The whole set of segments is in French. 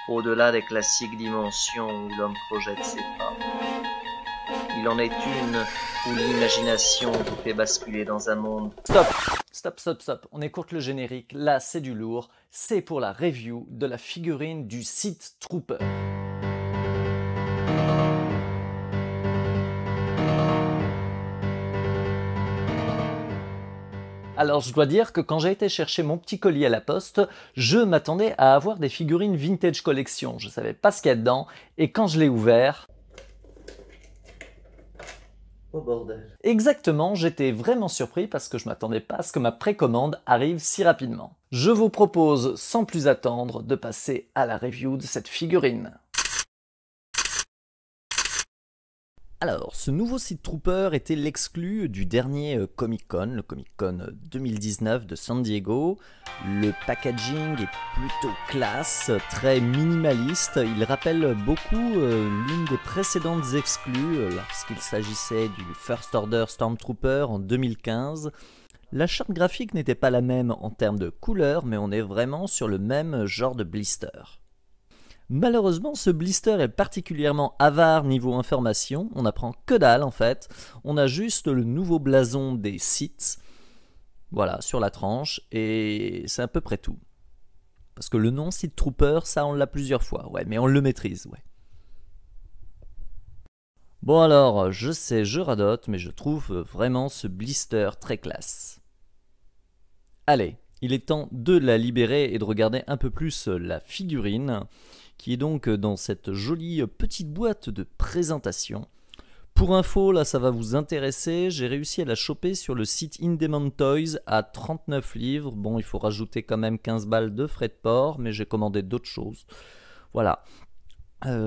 au-delà des classiques dimensions où l'homme projette ses pas. Il en est une où l'imagination vous fait basculer dans un monde. Stop, stop, stop, stop. On écoute le générique. Là, c'est du lourd. C'est pour la review de la figurine du Sith Trooper. Alors je dois dire que quand j'ai été chercher mon petit colis à la poste, je m'attendais à avoir des figurines vintage collection. Je savais pas ce qu'il y a dedans et quand je l'ai ouvert... Oh bordel. Exactement, j'étais vraiment surpris parce que je m'attendais pas à ce que ma précommande arrive si rapidement. Je vous propose sans plus attendre de passer à la review de cette figurine. Alors, ce nouveau Sith Trooper était l'exclu du dernier Comic-Con, le Comic-Con 2019 de San Diego. Le packaging est plutôt classe, très minimaliste. Il rappelle beaucoup l'une des précédentes exclus lorsqu'il s'agissait du First Order Stormtrooper en 2015. La charte graphique n'était pas la même en termes de couleur, mais on est vraiment sur le même genre de blister. Malheureusement, ce blister est particulièrement avare niveau information, on n'apprend que dalle en fait, on a juste le nouveau blason des Sith, voilà, sur la tranche, et c'est à peu près tout. Parce que le nom Sith Trooper, ça on l'a plusieurs fois, ouais, mais on le maîtrise, ouais. Bon alors, je sais, je radote, mais je trouve vraiment ce blister très classe. Allez, il est temps de la libérer et de regarder un peu plus la figurine, qui est donc dans cette jolie petite boîte de présentation. Pour info, là ça va vous intéresser, j'ai réussi à la choper sur le site In-Demand Toys à 39 livres. Bon, il faut rajouter quand même 15 balles de frais de port, mais j'ai commandé d'autres choses. Voilà,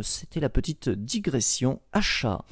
c'était la petite digression achat.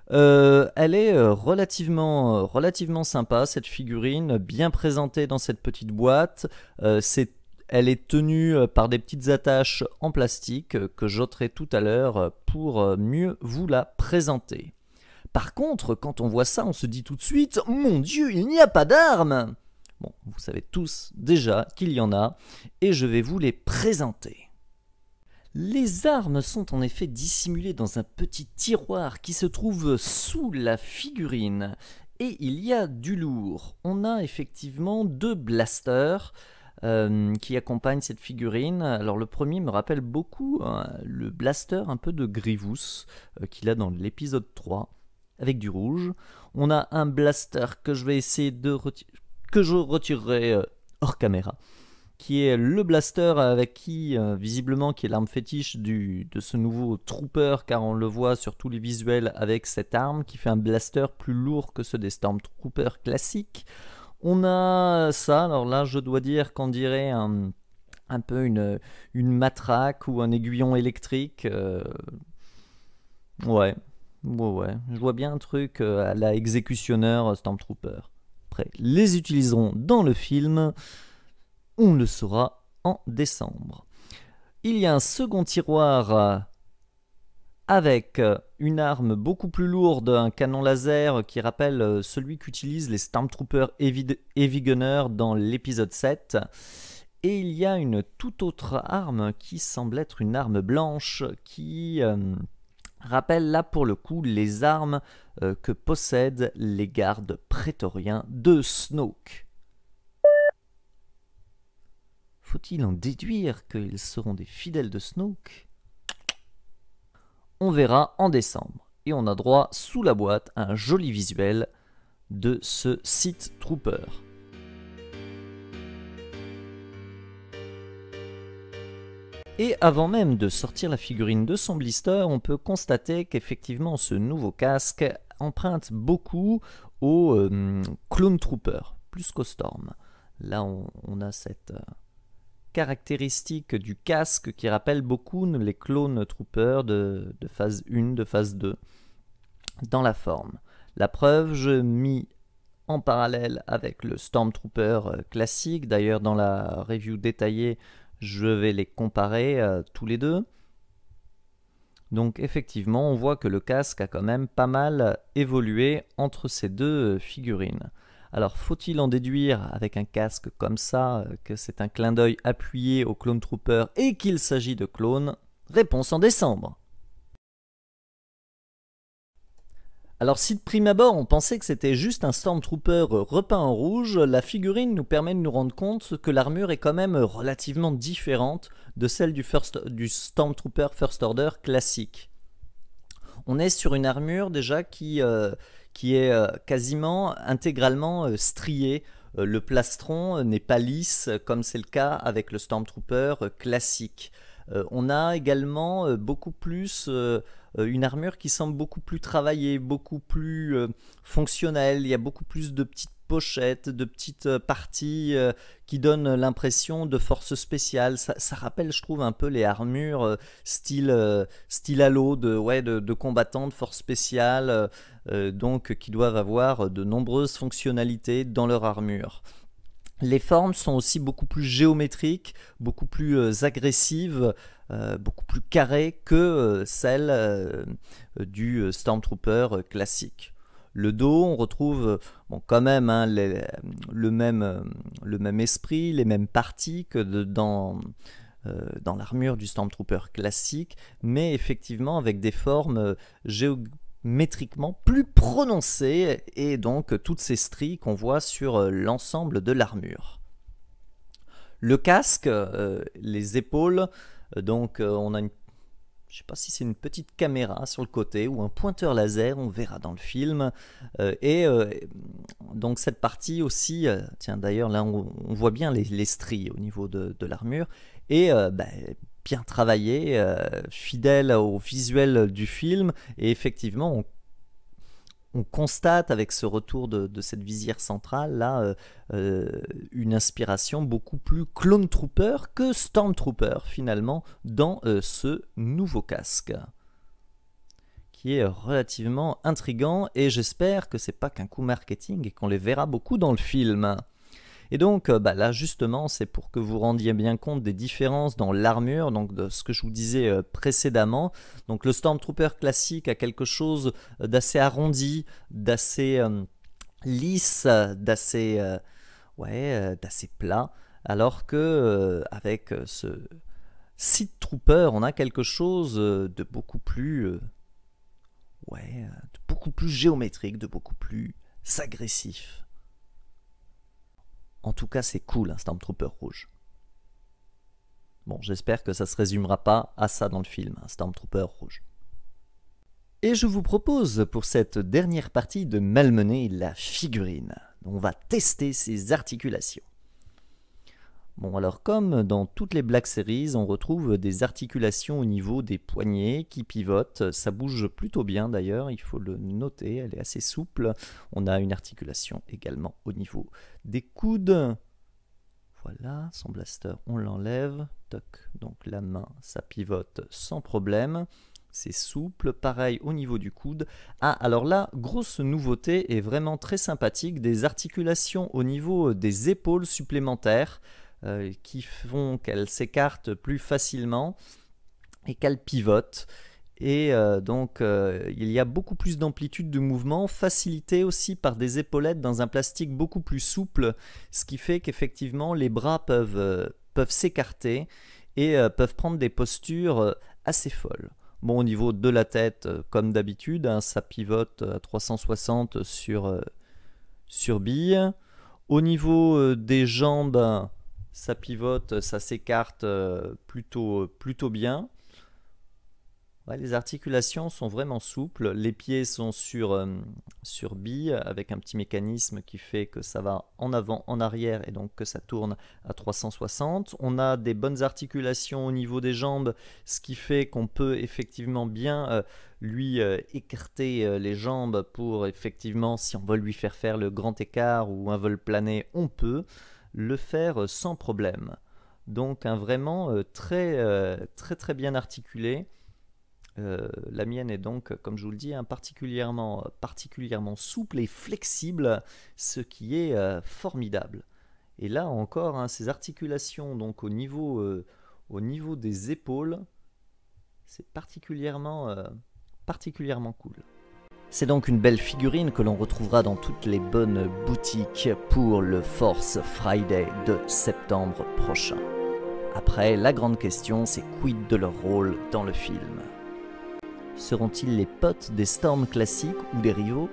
Elle est relativement sympa cette figurine, bien présentée dans cette petite boîte. Elle est tenue par des petites attaches en plastique que j'ôterai tout à l'heure pour mieux vous la présenter. Par contre, quand on voit ça, on se dit tout de suite « Mon Dieu, il n'y a pas d'armes !» Bon, vous savez tous déjà qu'il y en a et je vais vous les présenter. Les armes sont en effet dissimulées dans un petit tiroir qui se trouve sous la figurine. Et il y a du lourd. On a effectivement deux blasters qui accompagnent cette figurine. Alors le premier me rappelle beaucoup le blaster un peu de Grievous qu'il a dans l'épisode 3 avec du rouge. On a un blaster que je vais essayer de que je retirerai hors caméra, qui est le blaster avec qui, visiblement, qui est l'arme fétiche de ce nouveau Trooper, car on le voit sur tous les visuels avec cette arme, qui fait un blaster plus lourd que ceux des Stormtroopers classiques. On a ça, alors là, je dois dire qu'on dirait un peu une matraque ou un aiguillon électrique. Ouais, je vois bien un truc à la exécutionneur Stormtrooper. Après, les utiliseront dans le film. On le saura en décembre. Il y a un second tiroir avec une arme beaucoup plus lourde, un canon laser qui rappelle celui qu'utilisent les Stormtroopers Heavy Gunner dans l'épisode 7. Et il y a une toute autre arme qui semble être une arme blanche qui rappelle là pour le coup les armes que possèdent les gardes prétoriens de Snoke. Faut-il en déduire qu'ils seront des fidèles de Snoke? On verra en décembre. Et on a droit, sous la boîte, à un joli visuel de ce Sith Trooper. Et avant même de sortir la figurine de son blister, on peut constater qu'effectivement ce nouveau casque emprunte beaucoup au Clone Trooper, plus qu'au Storm. Là on a cette... caractéristique du casque qui rappelle beaucoup les clones troopers de phase 1, de phase 2 dans la forme. La preuve, je mis en parallèle avec le Stormtrooper classique. D'ailleurs, dans la review détaillée, je vais les comparer tous les deux. Donc effectivement, on voit que le casque a quand même pas mal évolué entre ces deux figurines. Alors, faut-il en déduire avec un casque comme ça que c'est un clin d'œil appuyé au Clone Trooper et qu'il s'agit de clones? Réponse en décembre. Alors si de prime abord on pensait que c'était juste un Stormtrooper repeint en rouge, la figurine nous permet de nous rendre compte que l'armure est quand même relativement différente de celle du Stormtrooper First Order classique. On est sur une armure déjà qui est quasiment intégralement striée. Le plastron n'est pas lisse comme c'est le cas avec le Stormtrooper classique. On a également beaucoup plus une armure qui semble beaucoup plus travaillée, beaucoup plus fonctionnelle. Il y a beaucoup plus de petites pochettes, de petites parties qui donnent l'impression de force spéciale. Ça rappelle, je trouve, un peu les armures style Halo de combattants de force spéciale, donc qui doivent avoir de nombreuses fonctionnalités dans leur armure. Les formes sont aussi beaucoup plus géométriques, beaucoup plus agressives, beaucoup plus carrées que celles du Stormtrooper classique. Le dos, on retrouve quand même le même esprit, les mêmes parties que dans l'armure du Stormtrooper classique, mais effectivement avec des formes géométriquement plus prononcées et donc toutes ces stries qu'on voit sur l'ensemble de l'armure. Le casque, les épaules, on a je ne sais pas si c'est une petite caméra sur le côté ou un pointeur laser, on verra dans le film. Donc cette partie aussi, tiens d'ailleurs là on voit bien les stries au niveau de l'armure, et bien travaillé, fidèle au visuel du film, et effectivement on constate avec ce retour de cette visière centrale là une inspiration beaucoup plus Clone Trooper que Stormtrooper finalement dans ce nouveau casque, qui est relativement intriguant, et j'espère que c'est pas qu'un coup marketing et qu'on les verra beaucoup dans le film. Et donc là justement c'est pour que vous rendiez bien compte des différences dans l'armure, donc de ce que je vous disais précédemment. Donc le Stormtrooper classique a quelque chose d'assez arrondi, d'assez lisse, d'assez plat, alors que avec ce Sith Trooper on a quelque chose de beaucoup plus géométrique, de beaucoup plus agressif. En tout cas, c'est cool, un Stormtrooper rouge. Bon, j'espère que ça ne se résumera pas à ça dans le film, un Stormtrooper rouge. Et je vous propose, pour cette dernière partie, de malmener la figurine. On va tester ses articulations. Bon, alors comme dans toutes les Black Series, on retrouve des articulations au niveau des poignets qui pivotent. Ça bouge plutôt bien d'ailleurs, il faut le noter, elle est assez souple. On a une articulation également au niveau des coudes. Voilà, son blaster, on l'enlève. Toc, donc la main, ça pivote sans problème. C'est souple, pareil au niveau du coude. Ah, alors là, grosse nouveauté et vraiment très sympathique, des articulations au niveau des épaules supplémentaires. Qui font qu'elle s'écarte plus facilement et qu'elle pivote. Et il y a beaucoup plus d'amplitude de mouvement, facilité aussi par des épaulettes dans un plastique beaucoup plus souple, ce qui fait qu'effectivement les bras peuvent s'écarter et peuvent prendre des postures assez folles. Bon, au niveau de la tête, comme d'habitude, ça pivote à 360 sur bille. Au niveau des jambes, ça pivote, ça s'écarte plutôt bien. Ouais, les articulations sont vraiment souples. Les pieds sont sur bille avec un petit mécanisme qui fait que ça va en avant, en arrière, et donc que ça tourne à 360. On a des bonnes articulations au niveau des jambes, ce qui fait qu'on peut effectivement bien lui écarter les jambes pour effectivement, si on veut lui faire le grand écart ou un vol plané, on peut le faire sans problème. Donc vraiment très bien articulé. La mienne est donc, comme je vous le dis, particulièrement souple et flexible, ce qui est formidable. Et là encore, ces articulations donc au niveau des épaules, c'est particulièrement cool. C'est donc une belle figurine que l'on retrouvera dans toutes les bonnes boutiques pour le Force Friday de septembre prochain. Après, la grande question, c'est quid de leur rôle dans le film? Seront-ils les potes des Storm classiques ou des rivaux?